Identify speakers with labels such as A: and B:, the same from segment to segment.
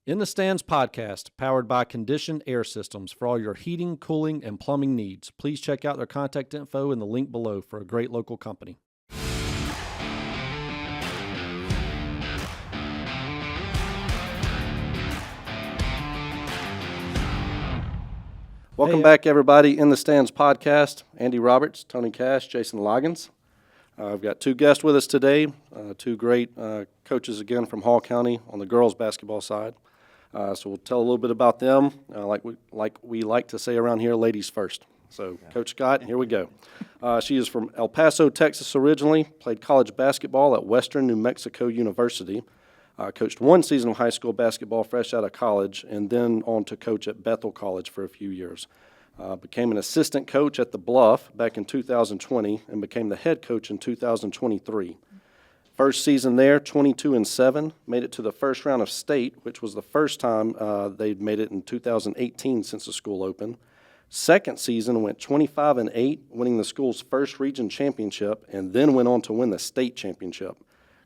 A: In the Stands podcast, powered by Conditioned Air Systems for all your heating, cooling, and plumbing needs. Please check out their contact info in the link below for a great local company. Welcome back, everybody, in the Stands podcast. Andy Roberts, Tony Cash, Jason Loggins. I've got two guests with us today, two great coaches again from Hall County on the girls basketball side. So we'll tell a little bit about them, like we like to say around here, ladies first. So, Coach Scott, here we go. She is from El Paso, Texas originally, played college basketball at Western New Mexico University, coached one season of high school basketball fresh out of college, and then on to coach at Bethel College for a few years. Became an assistant coach at the Bluff back in 2020 and became the head coach in 2023. First season there, 22-7, made it to the first round of state, which was the first time they'd made it in 2018 since the school opened. Second season went 25-8, winning the school's first region championship, and then went on to win the state championship.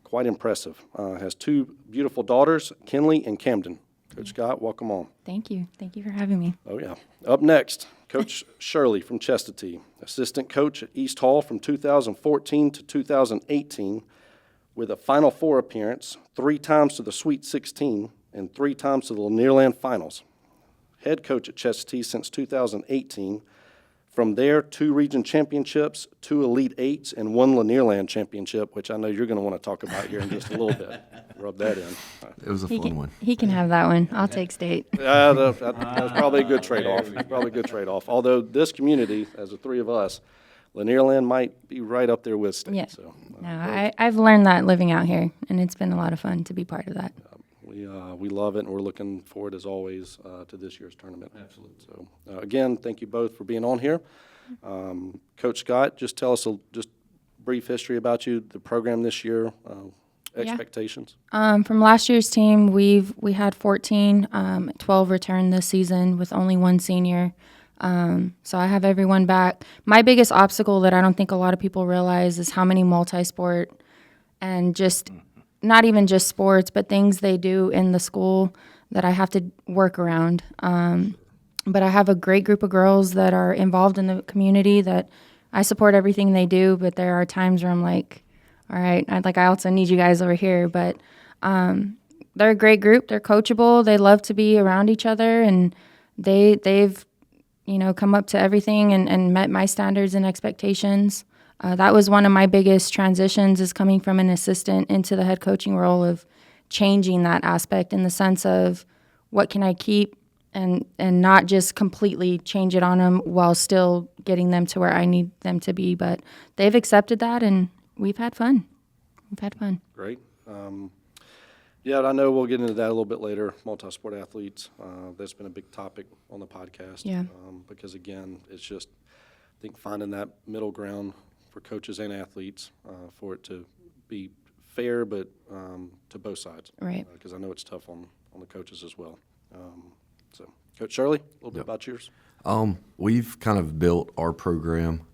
A: Quite impressive. Has two beautiful daughters, Kinley and Camden. Coach Scott, welcome on.
B: Thank you. Thank you for having me.
A: Oh, yeah. Up next, Coach Shirley from Chestatee, assistant coach at East Hall from 2014 to 2018, with a Final Four appearance, 3 times to the Sweet 16, and 3 times to the Lanierland Finals. Head coach at Chestatee since 2018. From there, 2 region championships, 2 Elite Eights, and 1 Lanierland championship, which I know you're going to want to talk about here in just a little bit. Rub that in.
C: It was a fun one.
B: He can have that one. I'll take state.
A: That's probably a good trade-off. Although this community, as the three of us, Lanierland might be right up there with state.
B: Yeah.
A: So,
B: I've learned that living out here, and it's been a lot of fun to be part of that.
A: We love it, and we're looking forward, as always, to this year's tournament.
C: Absolutely.
A: So, again, thank you both for being on here. Coach Scott, just tell us just brief history about you, the program this year, expectations.
B: From last year's team, we had 14, 12 returned this season with only 1 senior. So I have everyone back. My biggest obstacle that I don't think a lot of people realize is how many multi-sport and just not even just sports, but things they do in the school that I have to work around. But I have a great group of girls that are involved in the community that I support everything they do, but there are times where I'm like, all right, I also need you guys over here. But they're a great group. They're coachable. They love to be around each other, and they've come up to everything and met my standards and expectations. That was one of my biggest transitions, is coming from an assistant into the head coaching role, of changing that aspect in the sense of what can I keep and not just completely change it on them while still getting them to where I need them to be. But they've accepted that, and we've had fun.
A: Great. Yeah, I know we'll get into that a little bit later, multi-sport athletes. That's been a big topic on the podcast.
B: Yeah.
A: Because, again, it's just, I think, finding that middle ground for coaches and athletes for it to be fair, but to both sides.
B: Right.
A: Because I know it's tough on the coaches as well. So, Coach Shirley, a little bit about yours.
C: We've kind of built our program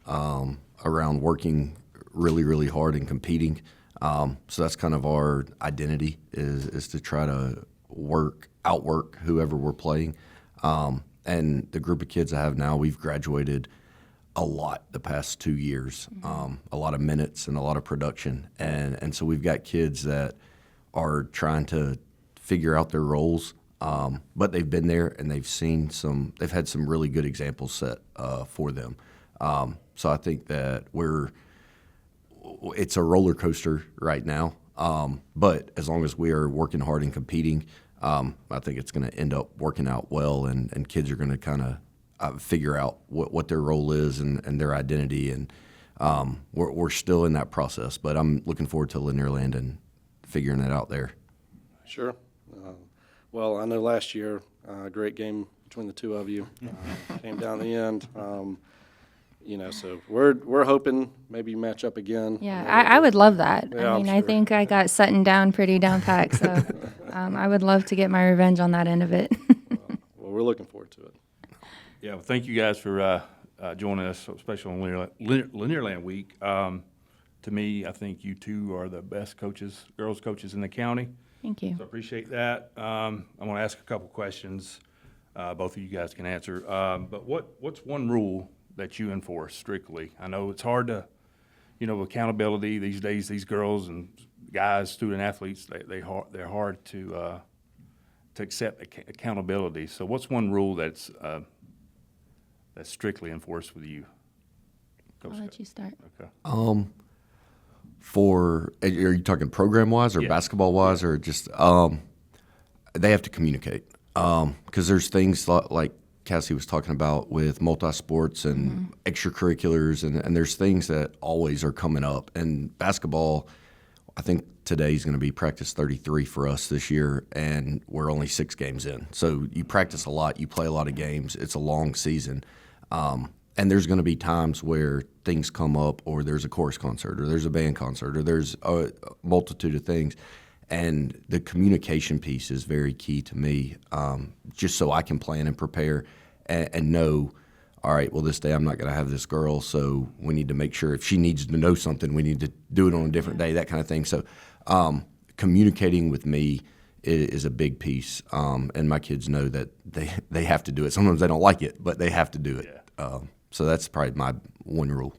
C: around working really, really hard and competing. So that's kind of our identity, is to try to outwork whoever we're playing. And the group of kids I have now, we've graduated a lot the past 2 years, a lot of minutes and a lot of production. And so we've got kids that are trying to figure out their roles, but they've been there and they've had some really good examples set for them. So I think that it's a roller coaster right now, but as long as we are working hard and competing, I think it's going to end up working out well, and kids are going to kind of figure out what their role is and their identity, and we're still in that process, but I'm looking forward to Lanierland and figuring it out there.
A: Sure. Well, I know last year, a great game between the two of you. Came down the end. So we're hoping maybe you match up again.
B: Yeah, I would love that.
A: Yeah,
B: I think I got Sutton down pretty down packed, so I would love to get my revenge on that end of it.
A: Well, we're looking forward to it.
D: Yeah, well, thank you guys for joining us, especially on Lanierland Week. To me, I think you two are the best girls coaches in the county.
B: Thank you.
D: So I appreciate that. I'm going to ask a couple questions. Both of you guys can answer. But what's one rule that you enforce strictly? I know it's hard to, accountability these days. These girls and guys, student athletes, they're hard to accept accountability. So what's one rule that's strictly enforced with you?
B: I'll let you start.
D: Okay.
C: Are you talking program wise or
D: Yeah.
C: basketball wise or just they have to communicate because there's things like Cassie was talking about with multi-sports and extracurriculars and there's things that always are coming up. And basketball, I think today's going to be practice 33 for us this year, and we're only 6 games in. So you practice a lot, you play a lot of games. It's a long season. And there's going to be times where things come up, or there's a chorus concert, or there's a band concert, or there's a multitude of things. And the communication piece is very key to me, just so I can plan and prepare and know, all right, well, this day I'm not going to have this girl, so we need to make sure if she needs to know something, we need to do it on a different day, that kind of thing. So communicating with me is a big piece, and my kids know that they have to do it. Sometimes they don't like it, but they have to do it.
D: Yeah.
C: So that's probably my one rule.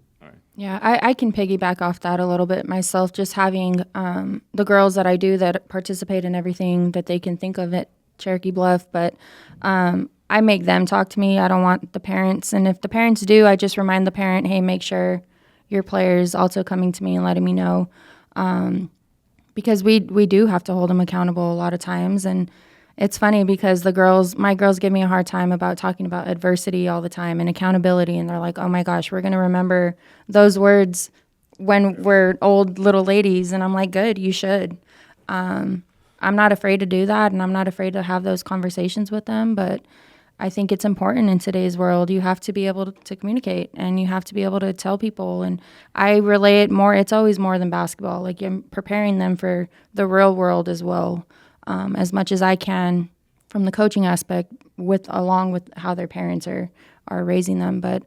B: Yeah, I can piggyback off that a little bit myself, just having the girls that I do that participate in everything that they can think of at Cherokee Bluff, but I make them talk to me. I don't want the parents, and if the parents do, I just remind the parent, hey, make sure your player is also coming to me and letting me know, because we do have to hold them accountable a lot of times, and it's funny because my girls give me a hard time about talking about adversity all the time and accountability, and they're like, oh my gosh, we're going to remember those words when we're old little ladies, and I'm like, good, you should. I'm not afraid to do that, and I'm not afraid to have those conversations with them, but I think it's important in today's world. You have to be able to communicate, and you have to be able to tell people, and I relay it more. It's always more than basketball. Like, you're preparing them for the real world as well. As much as I can from the coaching aspect along with how their parents are raising them. But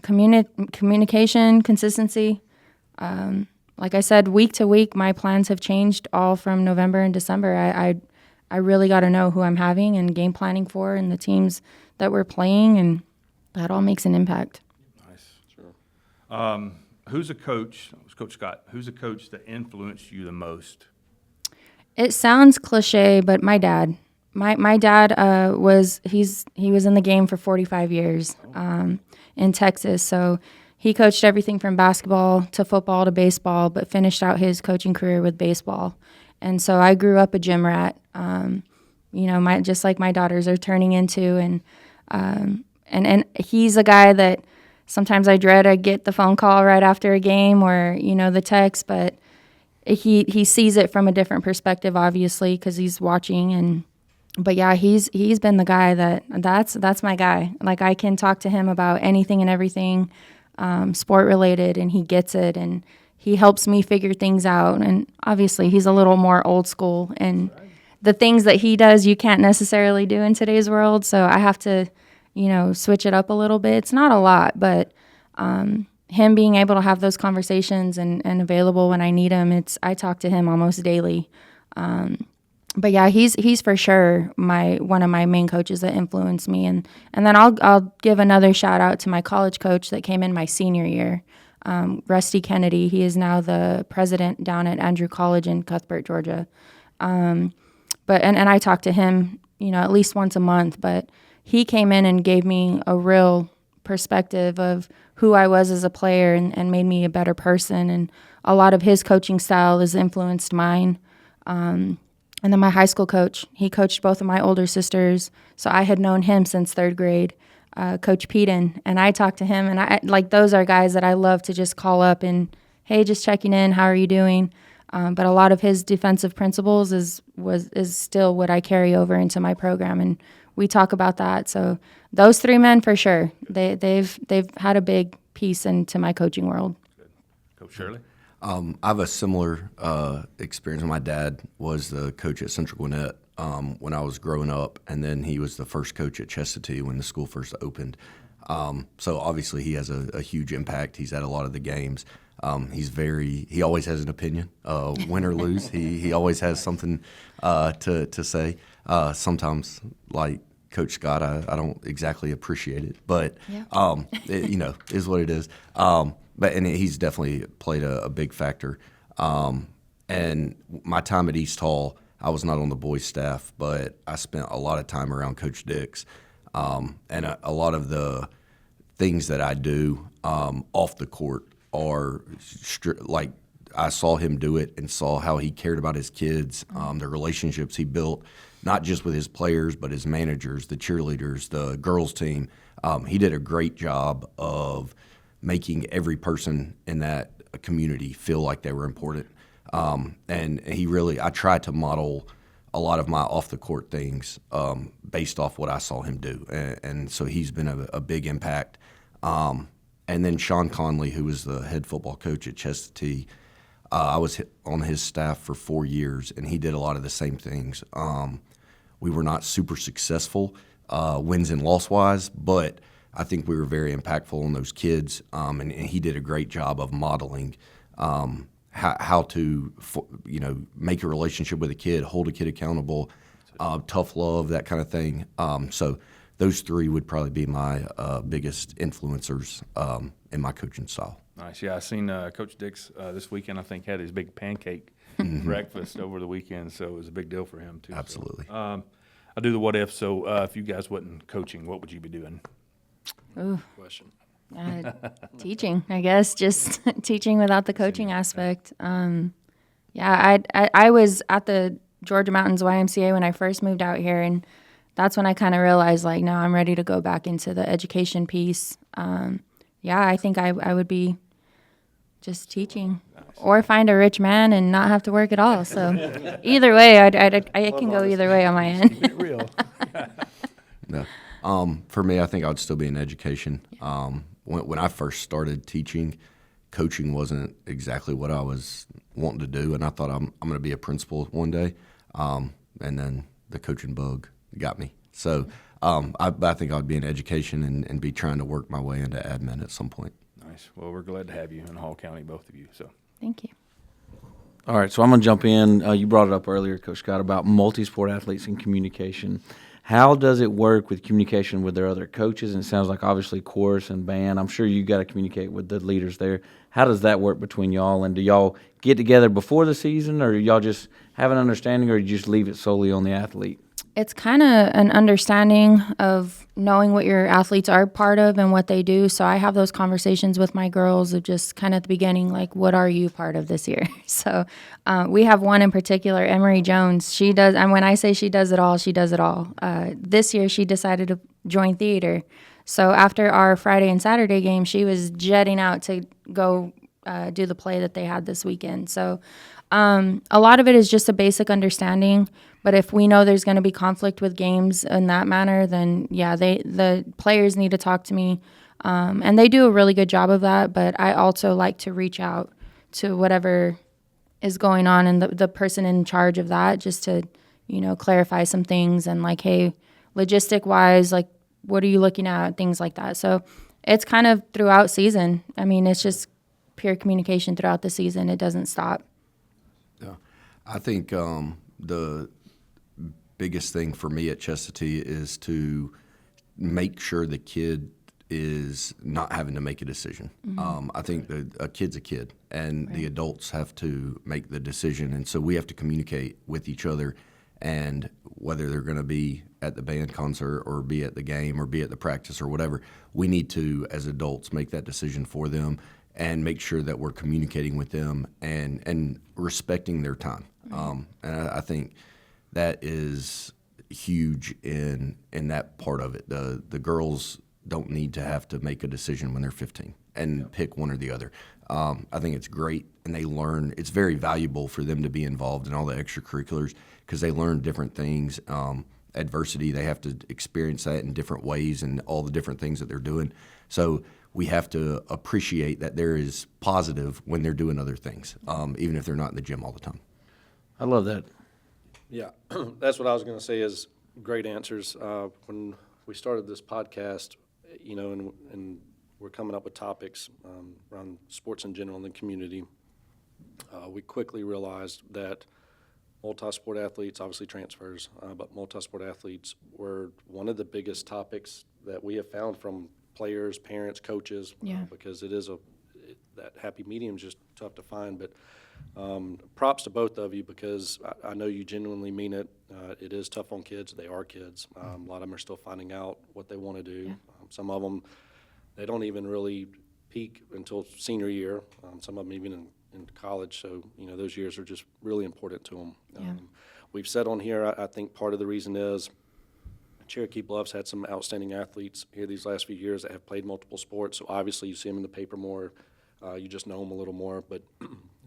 B: communication, consistency. Like I said, week to week, my plans have changed all from November and December. I really got to know who I'm having and game planning for and the teams that we're playing, and that all makes an impact.
D: Nice. Sure. Who's a coach, Coach Scott, who's a coach that influenced you the most?
B: It sounds cliche, but my dad. My dad he was in the game for 45 years in Texas. So he coached everything from basketball to football to baseball, but finished out his coaching career with baseball. And so I grew up a gym rat. Just like my daughters are turning into, and he's a guy that sometimes I dread. I get the phone call right after a game or the text, but he sees it from a different perspective, obviously, because he's watching. But yeah, he's been the guy that's my guy. Like, I can talk to him about anything and everything, sport related, and he gets it, and he helps me figure things out. And obviously, he's a little more old school, and the things that he does, you can't necessarily do in today's world. So I have to, switch it up a little bit. It's not a lot, but him being able to have those conversations and available when I need him, I talk to him almost daily. But yeah, he's for sure one of my main coaches that influenced me. And then I'll give another shout out to my college coach that came in my senior year, Rusty Kennedy. He is now the president down at Andrew College in Cuthbert, Georgia. But I talk to him, at least once a month. But he came in and gave me a real perspective of who I was as a player and made me a better person. And a lot of his coaching style has influenced mine. And then my high school coach, he coached both of my older sisters. So I had known him since 3rd grade, Coach Peden. And I talked to him, and those are guys that I love to just call up and, hey, just checking in, how are you doing? But a lot of his defensive principles is still what I carry over into my program, and we talk about that. So those 3 men for sure, they've had a big piece into my coaching world.
D: Good. Coach Shirley?
C: I have a similar experience. My dad was the coach at Central Gwinnett when I was growing up, and then he was the first coach at Chestatee when the school first opened. So obviously he has a huge impact. He's at a lot of the games. He always has an opinion, win or lose. He always has something to say. Sometimes, like Coach Scott, I don't exactly appreciate it, but
B: Yeah.
C: it, is what it is. And he's definitely played a big factor. And my time at East Hall, I was not on the boys' staff, but I spent a lot of time around Coach Dix. And a lot of the things that I do off the court are like I saw him do it and saw how he cared about his kids, the relationships he built, not just with his players, but his managers, the cheerleaders, the girls' team. He did a great job of making every person in that community feel like they were important. And I tried to model a lot of my off the court things based off what I saw him do. And so he's been a big impact. And then Sean Conley, who was the head football coach at Chestatee, I was on his staff for 4 years, and he did a lot of the same things. We were not super successful wins and loss-wise, but I think we were very impactful on those kids, and he did a great job of modeling how to make a relationship with a kid, hold a kid accountable, tough love, that kind of thing. So those three would probably be my biggest influencers in my coaching style.
D: Nice. Yeah, I seen Coach Dix this weekend. I think had his big pancake breakfast over the weekend, so it was a big deal for him too.
C: Absolutely.
D: So, I do the what if. So if you guys wasn't coaching, what would you be doing?
B: Ooh.
A: Question.
B: Teaching, I guess, just teaching without the coaching aspect. I was at the Georgia Mountains YMCA when I first moved out here, and that's when I kind of realized, like, now I'm ready to go back into the education piece. I think I would be just teaching, or find a rich man and not have to work at all. So either way, I can go either way on my end.
D: Keep it real.
C: No. For me, I think I would still be in education. When I first started teaching, coaching wasn't exactly what I was wanting to do, and I thought I'm going to be a principal one day. And then the coaching bug got me. So I think I'd be in education and be trying to work my way into admin at some point.
D: Nice. Well, we're glad to have you in Hall County, both of you. So
B: Thank you.
E: All right, so I'm going to jump in. You brought it up earlier, Coach Scott, about multi-sport athletes and communication. How does it work with communication with their other coaches? And it sounds like obviously chorus and band. I'm sure you got to communicate with the leaders there. How does that work between y'all? And do y'all get together before the season, or do y'all just have an understanding, or do you just leave it solely on the athlete?
B: It's kind of an understanding of knowing what your athletes are part of and what they do. So I have those conversations with my girls of just kind of at the beginning, like, what are you part of this year? So we have one in particular, Emery Jones. She does, and when I say she does it all, she does it all. This year she decided to join theater. So after our Friday and Saturday game, she was jetting out to go do the play that they had this weekend. So a lot of it is just a basic understanding. But if we know there's going to be conflict with games in that manner, then the players need to talk to me, and they do a really good job of that. But I also like to reach out to whatever is going on and the person in charge of that, just to clarify some things and, like, hey, logistic wise, like, what are you looking at, things like that. So it's kind of throughout season. I mean, it's just pure communication throughout the season. It doesn't stop.
C: Yeah, I think the biggest thing for me at Chestatee is to make sure the kid is not having to make a decision. Mm-hmm. I think a kid's a kid, and the adults have to make the decision, and so we have to communicate with each other, and whether they're going to be at the band concert or be at the game or be at the practice or whatever, we need to, as adults, make that decision for them and make sure that we're communicating with them and respecting their time. Right. And I think that is huge in that part of it. The girls don't need to have to make a decision when they're 15 and pick one or the other. I think it's great, and they learn. It's very valuable for them to be involved in all the extracurriculars because they learn different things. Adversity, they have to experience that in different ways and all the different things that they're doing. So we have to appreciate that there is positive when they're doing other things, even if they're not in the gym all the time.
E: I love that.
A: Yeah, that's what I was going to say is great answers. When we started this podcast, and we're coming up with topics around sports in general in the community, we quickly realized that multi-sport athletes, obviously transfers, but multi-sport athletes were one of the biggest topics that we have found from players, parents, coaches,
B: Yeah.
A: because that happy medium is just tough to find. But props to both of you, because I know you genuinely mean it. It is tough on kids. They are kids. A lot of them are still finding out what they want to do.
B: Yeah.
A: Some of them, they don't even really peak until senior year. Some of them even in college. So, those years are just really important to them.
B: Yeah.
A: We've said on here, I think part of the reason is Cherokee Bluff's had some outstanding athletes here these last few years that have played multiple sports. So obviously you see them in the paper more. You just know them a little more. But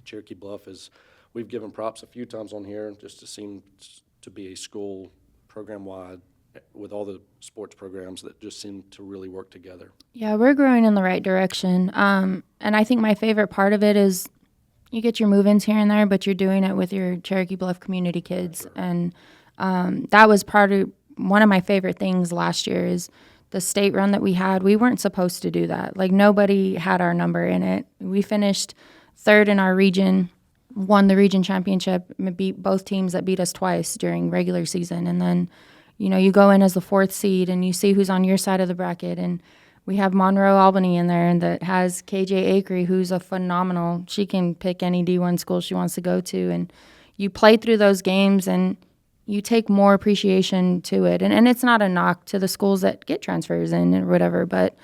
A: Cherokee Bluff we've given props a few times on here just to seem to be a school program-wide with all the sports programs that just seem to really work together.
B: Yeah, we're growing in the right direction. And I think my favorite part of it is you get your move-ins here and there, but you're doing it with your Cherokee Bluff community kids. Sure. And that was one of my favorite things last year is the state run that we had. We weren't supposed to do that. Like, nobody had our number in it. We finished third in our region, won the region championship, beat both teams that beat us twice during regular season. And then, you go in as the fourth seed and you see who's on your side of the bracket. And we have Monroe Albany in there, and that has KJ Acree, who's a phenomenal. She can pick any D1 school she wants to go to. And you play through those games and you take more appreciation to it. And it's not a knock to the schools that get transfers in or whatever, but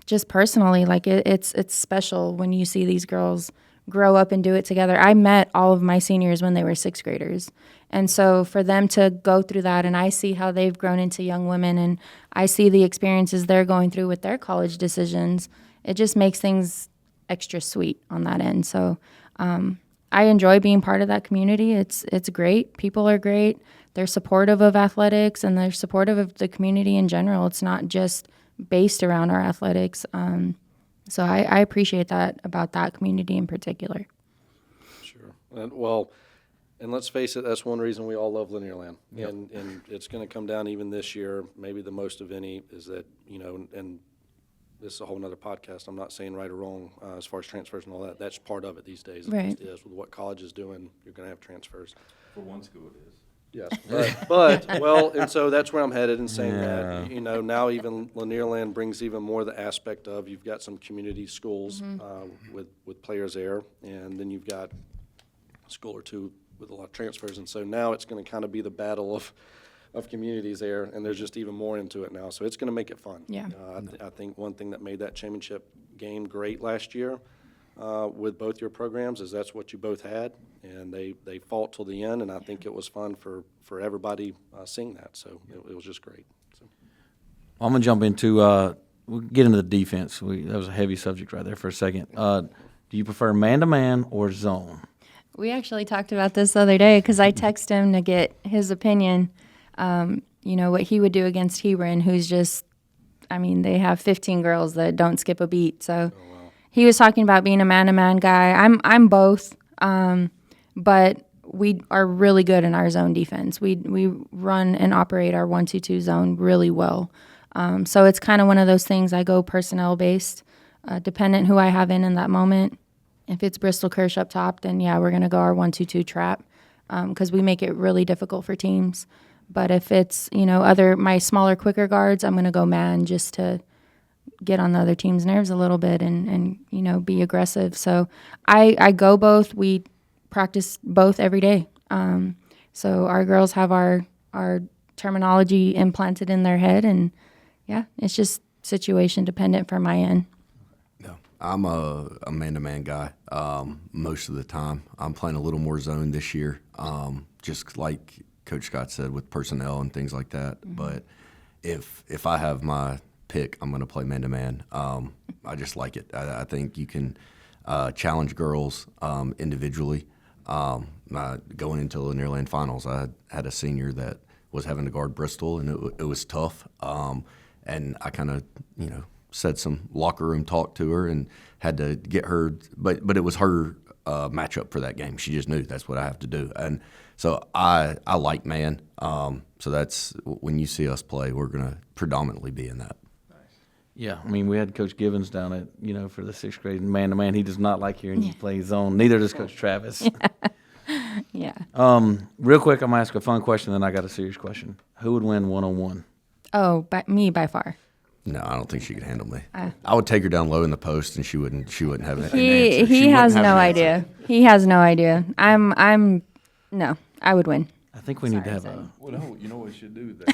B: just personally, like it's special when you see these girls grow up and do it together. I met all of my seniors when they were sixth graders. And so for them to go through that, and I see how they've grown into young women, and I see the experiences they're going through with their college decisions, it just makes things extra sweet on that end. So I enjoy being part of that community. It's great. People are great. They're supportive of athletics, and they're supportive of the community in general. It's not just based around our athletics. So I appreciate that about that community in particular.
A: Sure. And let's face it, that's one reason we all love Lanierland. Yep. And it's going to come down even this year, maybe the most of any, is that, and this is a whole nother podcast. I'm not saying right or wrong as far as transfers and all that. That's part of it these days.
B: Right.
A: It just is. With what college is doing, you're going to have transfers.
D: For one school it is.
A: Yes, but and so that's where I'm headed in saying that, now even Lanierland brings even more the aspect of you've got some community schools with players there, and then you've got a school or two with a lot of transfers, and so now it's going to kind of be the battle of communities there, and there's just even more into it now, so it's going to make it fun.
B: Yeah.
A: I think one thing that made that championship game great last year with both your programs is that's what you both had, and they fought till the end, and I think it was fun for everybody seeing that, so it was just great. So.
E: I'm going to jump into we'll get into the defense. That was a heavy subject right there for a second. Do you prefer man-to-man or zone?
B: We actually talked about this the other day because I texted him to get his opinion, what he would do against Hebron, who's just, they have 15 girls that don't skip a beat. So he was talking about being a man-to-man guy. I'm both, but we are really good in our zone defense. We run and operate our 1-2-2 zone really well. So it's kind of one of those things. I go personnel-based, dependent who I have in that moment. If it's Bristol Kirsch up top, then we're going to go our 1-2-2 trap because we make it really difficult for teams. But if it's, my smaller, quicker guards, I'm going to go man just to get on the other team's nerves a little bit and be aggressive. So I go both. We practice both every day. So our girls have our terminology implanted in their head, and it's just situation dependent for my end.
C: No, I'm a man-to-man guy most of the time. I'm playing a little more zone this year, just like Coach Scott said with personnel and things like that. Mm-hmm. But if I have my pick, I'm going to play man-to-man. I just like it. I think you can challenge girls individually. Going into the Lanierland finals, I had a senior that was having to guard Bristol, and it was tough. And I kind of, said some locker room talk to her and had to get her, but it was her matchup for that game. She just knew that's what I have to do. And so I like man. So that's when you see us play, we're going to predominantly be in that.
E: Yeah, I mean, we had Coach Givens down at, for the sixth grade, man-to-man. He does not like hearing you play zone. Neither does Coach Travis.
B: Yeah.
E: Real quick, I'm going to ask a fun question, then I got a serious question. Who would win one-on-one?
B: Oh, me by far.
C: No, I don't think she could handle me. I would take her down low in the post, and she wouldn't have an answer.
B: He
C: She
B: has
C: wouldn't have
B: no
C: an answer.
B: idea. He has no idea. No, I would win.
E: I think we need to have
B: Sorry,
E: a.
D: Well, no, you know what we should do? The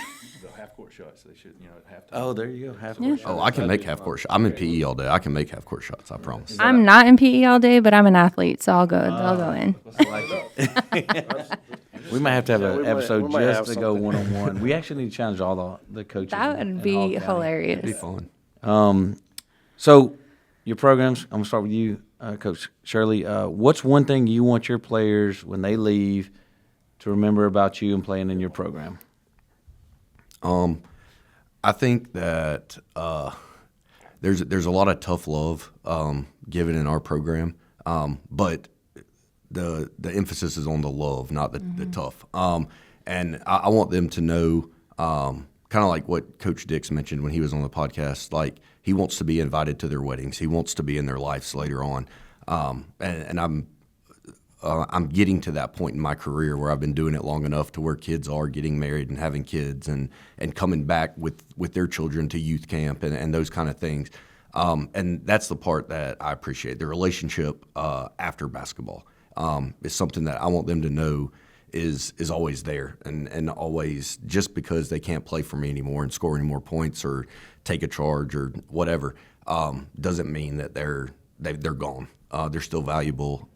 D: half-court shots, they should, at halftime.
E: Oh, there you go. Half-court shot.
C: Oh, I can make half-court shots. I'm in PE all day. I can make half-court shots, I promise.
B: I'm not in PE all day, but I'm an athlete, so I'll go in.
E: We might have to have
A: Yeah,
E: an
A: we might-
E: episode
A: we might have
E: just to go
A: something.
E: one-on-one. We actually need to challenge all the coaches.
B: That
E: in
B: would
E: Hall
B: be
E: County.
B: hilarious.
C: It'd be fun.
E: So, your programs, I'm going to start with you, Coach Shirley. What's one thing you want your players, when they leave, to remember about you and playing in your program?
C: I think that there's a lot of tough love given in our program, but the emphasis is on the love, not the tough. And I want them to know, kind of like what Coach Dix mentioned when he was on the podcast, like he wants to be invited to their weddings. He wants to be in their lives later on. And I'm getting to that point in my career where I've been doing it long enough to where kids are getting married and having kids and coming back with their children to youth camp and those kind of things. And that's the part that I appreciate. The relationship after basketball is something that I want them to know is always there and always, just because they can't play for me anymore and score any more points or take a charge or whatever, doesn't mean that they're gone. They're still valuable,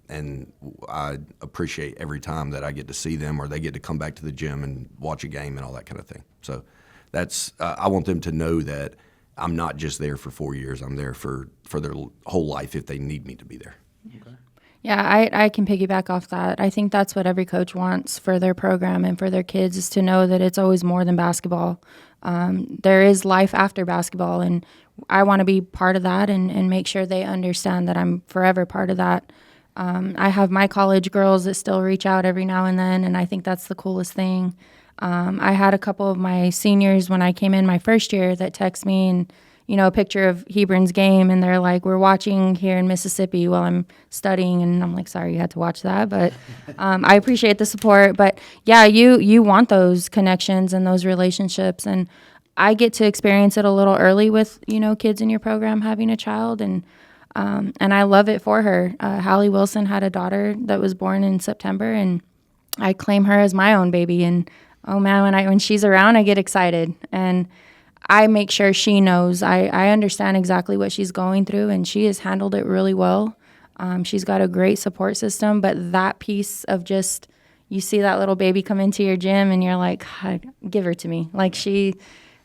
C: and I appreciate every time that I get to see them or they get to come back to the gym and watch a game and all that kind of thing. So that's I want them to know that I'm not just there for 4 years. I'm there for their whole life if they need me to be there.
E: Okay.
B: Yeah, I can piggyback off that. I think that's what every coach wants for their program and for their kids, is to know that it's always more than basketball. There is life after basketball, and I want to be part of that and make sure they understand that I'm forever part of that. I have my college girls that still reach out every now and then, and I think that's the coolest thing. I had a couple of my seniors when I came in my first year that text me and, a picture of Hebron's game, and they're like, we're watching here in Mississippi while I'm studying, and I'm like, sorry you had to watch that, but I appreciate the support. But yeah, you want those connections and those relationships, and I get to experience it a little early with, kids in your program having a child, and I love it for her. Hallie Wilson had a daughter that was born in September, and I claim her as my own baby, and oh man, when she's around, I get excited, and I make sure she knows I understand exactly what she's going through, and she has handled it really well. She's got a great support system, but that piece of just, you see that little baby come into your gym and you're like, God, give her to me.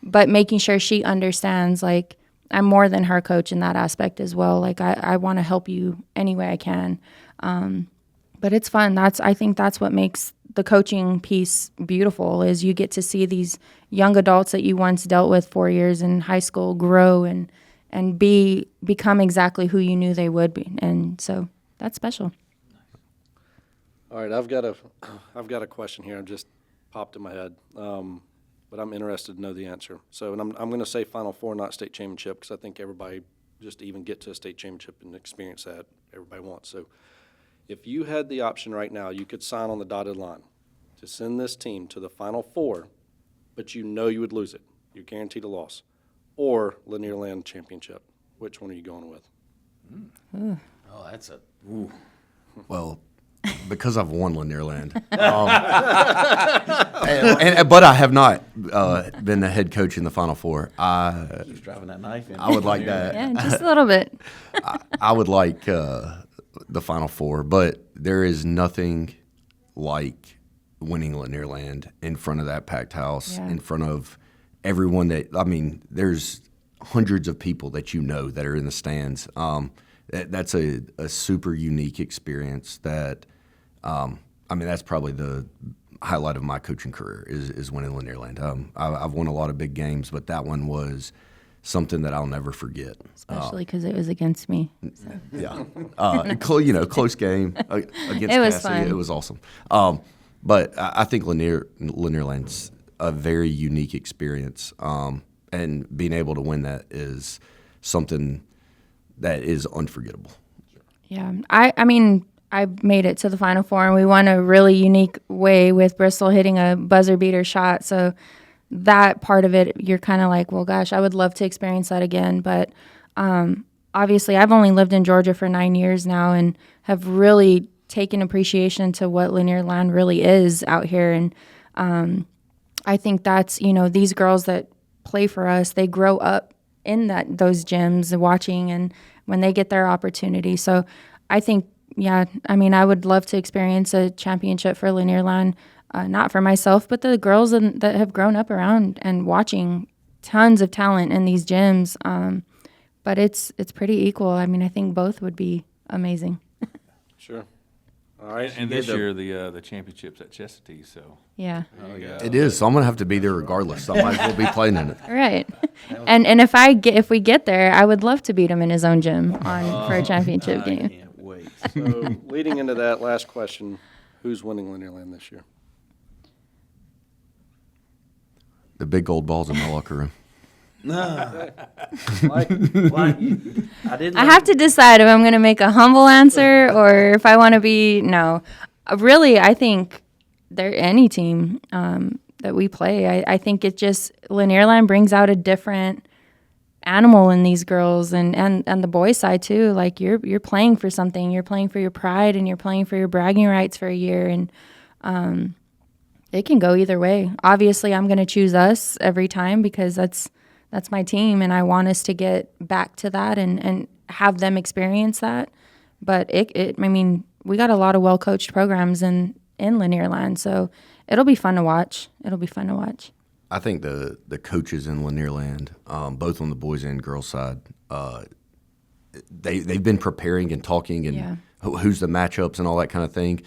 B: But making sure she understands, like, I'm more than her coach in that aspect as well. Like, I want to help you any way I can. But it's fun. I think that's what makes the coaching piece beautiful, is you get to see these young adults that you once dealt with 4 years in high school grow and become exactly who you knew they would be. And so that's special.
A: All right, I've got a question here. It just popped in my head, but I'm interested to know the answer. So, and I'm going to say Final Four, not state championship, because I think everybody, just to even get to a state championship and experience that, everybody wants. So, if you had the option right now, you could sign on the dotted line to send this team to the Final Four, but you know you would lose it. You're guaranteed a loss. Or Lanierland championship. Which one are you going with?
E: Oh, that's
C: Well, because I've won Lanierland, but I have not been the head coach in the Final Four.
E: Keeps driving that knife in.
C: I would like that.
B: Yeah, just a little bit.
C: I would like the Final Four, but there is nothing like winning Lanierland in front of that packed house,
B: Yeah.
C: in front of everyone there's hundreds of people that that are in the stands. That's a super unique experience that, that's probably the highlight of my coaching career is winning Lanierland. I've won a lot of big games, but that one was something that I'll never forget.
B: Especially because it was against me.
C: Yeah, close game against
B: It was
C: Cassie.
B: fun.
C: It was awesome. But I think Lanierland's a very unique experience, and being able to win that is something that is unforgettable.
B: Yeah, I mean, I made it to the Final Four, and we won a really unique way with Bristol hitting a buzzer beater shot. So that part of it, you're kind of like, well, gosh, I would love to experience that again. But obviously, I've only lived in Georgia for 9 years now, and have really taken appreciation to what Lanierland really is out here. And I think that's, these girls that play for us, they grow up in those gyms watching, and when they get their opportunity. So I think, yeah, I mean, I would love to experience a championship for Lanierland, not for myself, but the girls that have grown up around and watching tons of talent in these gyms. But it's pretty equal. I mean, I think both would be amazing.
A: Sure. All right.
D: And this year, the championship's at Chestatee, so.
B: Yeah.
C: It is. So I'm going to have to be there regardless. So I might as well be playing in it.
B: Right. And if we get there, I would love to beat him in his own gym for a championship
E: I
B: game.
E: can't wait.
A: So leading into that last question, who's winning Lanierland this year?
C: The big gold balls in my locker room.
E: No.
A: Mike?
E: I didn't.
B: I have to decide if I'm going to make a humble answer or if I want to be no. Really, I think they're any team that we play. I think it just Lanierland brings out a different animal in these girls and the boys side too. Like you're playing for something. You're playing for your pride and you're playing for your bragging rights for a year, and it can go either way. Obviously, I'm going to choose us every time because that's my team, and I want us to get back to that and have them experience that. But I mean, we got a lot of well-coached programs in Lanierland, so it'll be fun to watch.
C: I think the coaches in Lanierland, both on the boys and girls side, they've been preparing and talking and who's the matchups and all that kind of thing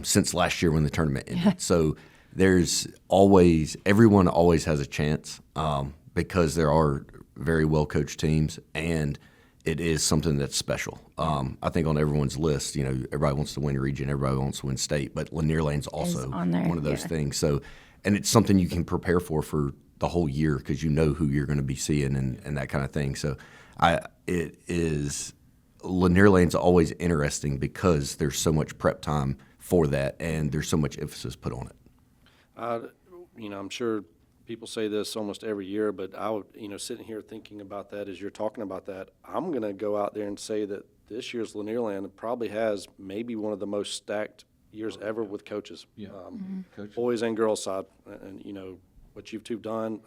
C: since last year when the tournament ended.
B: Yeah.
C: So everyone always has a chance because there are very well coached teams, and it is something that's special. I think on everyone's list, everybody wants to win region, everybody wants to win state, but Lanierland's also
B: on there,
C: one of those things. So, and it's something you can prepare for the whole year because you know who you're going to be seeing and that kind of thing. So, Lanierland's always interesting because there's so much prep time for that, and there's so much emphasis put on it.
A: I'm sure people say this almost every year, but I would, sitting here thinking about that as you're talking about that, I'm going to go out there and say that this year's Lanierland probably has maybe one of the most stacked years ever with coaches.
E: Yeah. Coaches.
A: Boys and girls side. And what you've two done,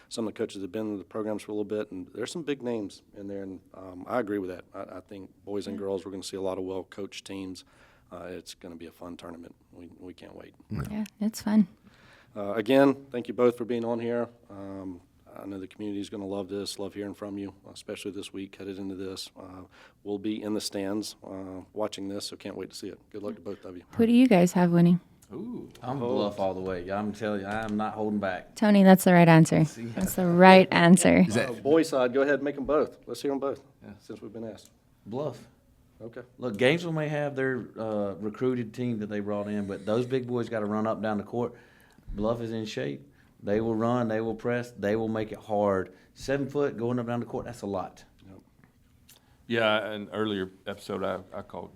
A: some of the coaches have been in the programs for a little bit, and there's some big names in there, and I agree with that. I think boys and girls, we're going to see a lot of well-coached teams. It's going to be a fun tournament. We can't wait.
B: Yeah, it's fun.
A: Again, thank you both for being on here. I know the community is going to love this, love hearing from you, especially this week, headed into this. We'll be in the stands watching this, so can't wait to see it. Good luck to both of you.
B: Who do you guys have winning?
E: Ooh, I'm Bluff all the way. I'm telling you, I'm not holding back.
B: Tony, that's the right answer. That's the right answer.
A: Boys side, go ahead and make them both. Let's hear them both, since we've been asked.
E: Bluff.
A: Okay.
E: Look, Gainesville may have their recruited team that they brought in, but those big boys got to run up and down the court. Bluff is in shape. They will run. They will press. They will make it hard. 7 foot going up and down the court, that's a lot.
A: Yep.
D: Yeah, an earlier episode I called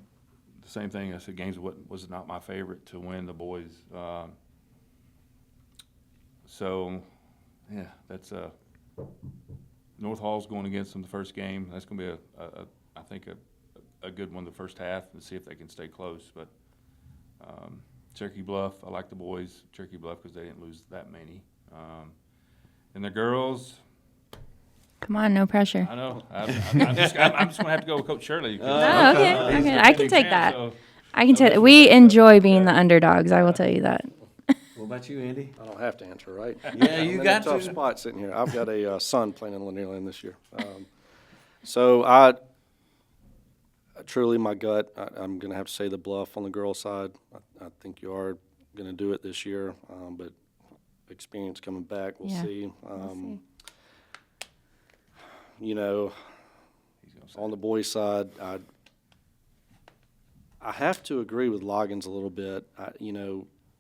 D: the same thing. I said Gainesville was not my favorite to win the boys. So, yeah, that's North Hall's going against them the first game. That's going to be I think a good one the first half and see if they can stay close. But Cherokee Bluff, I like the boys, Cherokee Bluff, because they didn't lose that many. And the girls,
B: Come on, no pressure.
D: I know. I'm just going to have to go with Coach Shirley.
B: Oh, okay. I can take that. I can tell. We enjoy being the underdogs. I will tell you that.
E: What about you, Andy?
A: I don't have to answer, right?
E: Yeah, you
A: I'm
E: got
A: in a tough
E: to.
A: spot sitting here. I've got a son playing in Lanierland this year. So I truly, my gut, I'm going to have to say the Bluff on the girls' side. I think you are going to do it this year, but experience coming back, we'll
B: Yeah.
A: see.
B: We'll see.
A: On the boys' side, I have to agree with Loggins a little bit.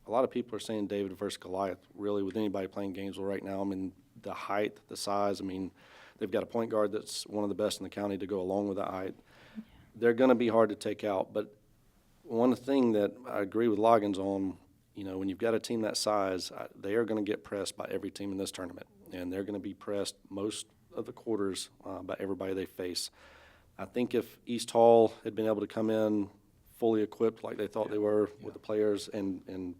A: A lot of people are saying David versus Goliath. Really, with anybody playing Gainesville right now, I mean, the height, the size. I mean, they've got a point guard that's one of the best in the county to go along with that height. They're going to be hard to take out. But one thing that I agree with Loggins on, you know, when you've got a team that size, they are going to get pressed by every team in this tournament. And they're going to be pressed most of the quarters by everybody they face. I think if East Hall had been able to come in fully equipped like they thought they were with the players and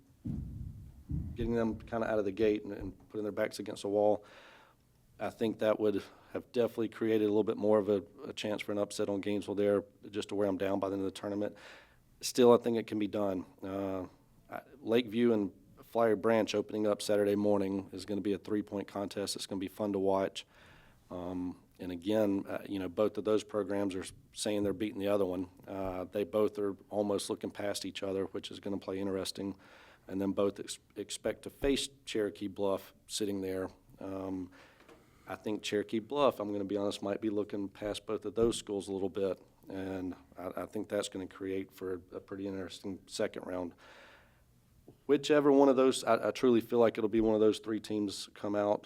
A: getting them kind of out of the gate and putting their backs against the wall, I think that would have definitely created a little bit more of a chance for an upset on Gainesville there, just to wear them down by the end of the tournament. Still, I think it can be done. Lakeview and Flyer Branch opening up Saturday morning is going to be a 3-point contest. It's going to be fun to watch. And again, you know, both of those programs are saying they're beating the other one. They both are almost looking past each other, which is going to play interesting. And then both expect to face Cherokee Bluff sitting there. I think Cherokee Bluff, I'm going to be honest, might be looking past both of those schools a little bit. And I think that's going to create for a pretty interesting second round. Whichever one of those, I truly feel like it'll be one of those three teams come out.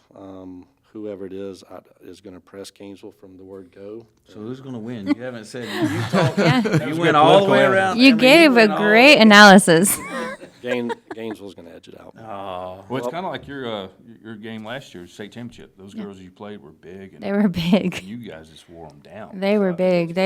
A: Whoever it is going to press Gainesville from the word go.
E: So who's going to win? You haven't said. You talked.
B: Yeah.
E: You went all the way around.
B: You gave a great analysis.
A: Gainesville's going to edge it out.
E: Oh,
D: Well, it's kind of like your game last year, state championship. Those girls you played were big. And
B: They were big.
D: you guys just wore them down.
B: They were big.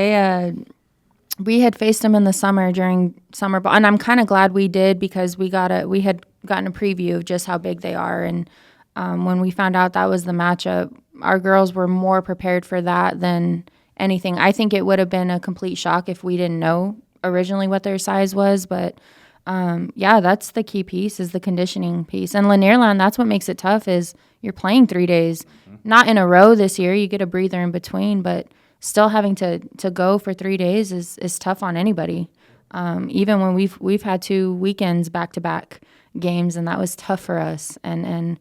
B: We had faced them in the summer during summer ball, and I'm kind of glad we did because we had gotten a preview of just how big they are. And when we found out that was the matchup, our girls were more prepared for that than anything. I think it would have been a complete shock if we didn't know originally what their size was, but yeah, that's the key piece is the conditioning piece. And Lanierland, that's what makes it tough is you're playing 3 days, not in a row this year. You get a breather in between, but still having to go for 3 days is tough on anybody. Even when we've had 2 weekends back-to-back games, and that was tough for us. And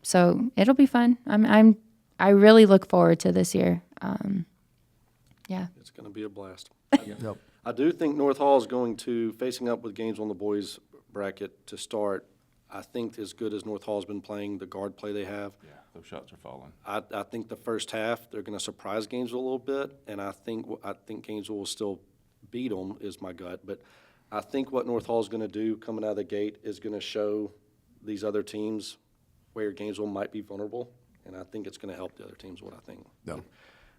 B: so it'll be fun. I really look forward to this year. Yeah.
A: It's going to be a blast.
C: Yep.
A: I do think North Hall is going to, facing up with Gainesville in the boys bracket to start, I think as good as North Hall's been playing, the guard play they have.
D: Yeah, those shots are falling.
A: I think the first half, they're going to surprise Gainesville a little bit, and I think Gainesville will still beat them, is my gut. But I think what North Hall is going to do coming out of the gate is going to show these other teams where Gainesville might be vulnerable, and I think it's going to help the other teams, what I think.
C: Yeah.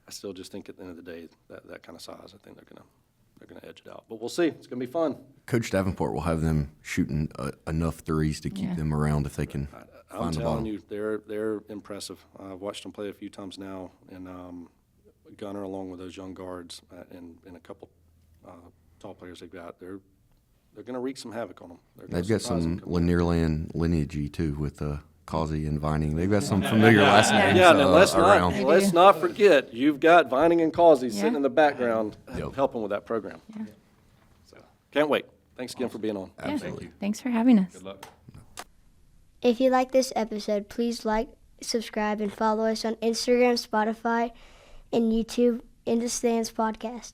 A: I still just think at the end of the day, that kind of size, I think they're going to edge it out. But we'll see. It's going to be fun.
C: Coach Davenport will have them shooting enough threes to keep them around if they can
A: I'm
C: find the
A: telling
C: bottom.
A: you, they're impressive. I've watched them play a few times now, and Gunner, along with those young guards and a couple tall players they've got, they're going to wreak some havoc on them.
C: They've got some Lanierland lineage too with Causey and Vining. They've got some familiar last names
A: now
C: around.
A: let's not forget, you've got Vining and Causey sitting
B: Yeah.
A: in the background
C: Yep.
A: helping with that program.
B: Yeah.
A: So, can't wait. Thanks again for being on.
B: Yeah.
C: Absolutely.
B: Thanks for having us.
D: Good luck.
F: If you like this episode, please like, subscribe, and follow us on Instagram, Spotify, and YouTube, In the Stands Podcast.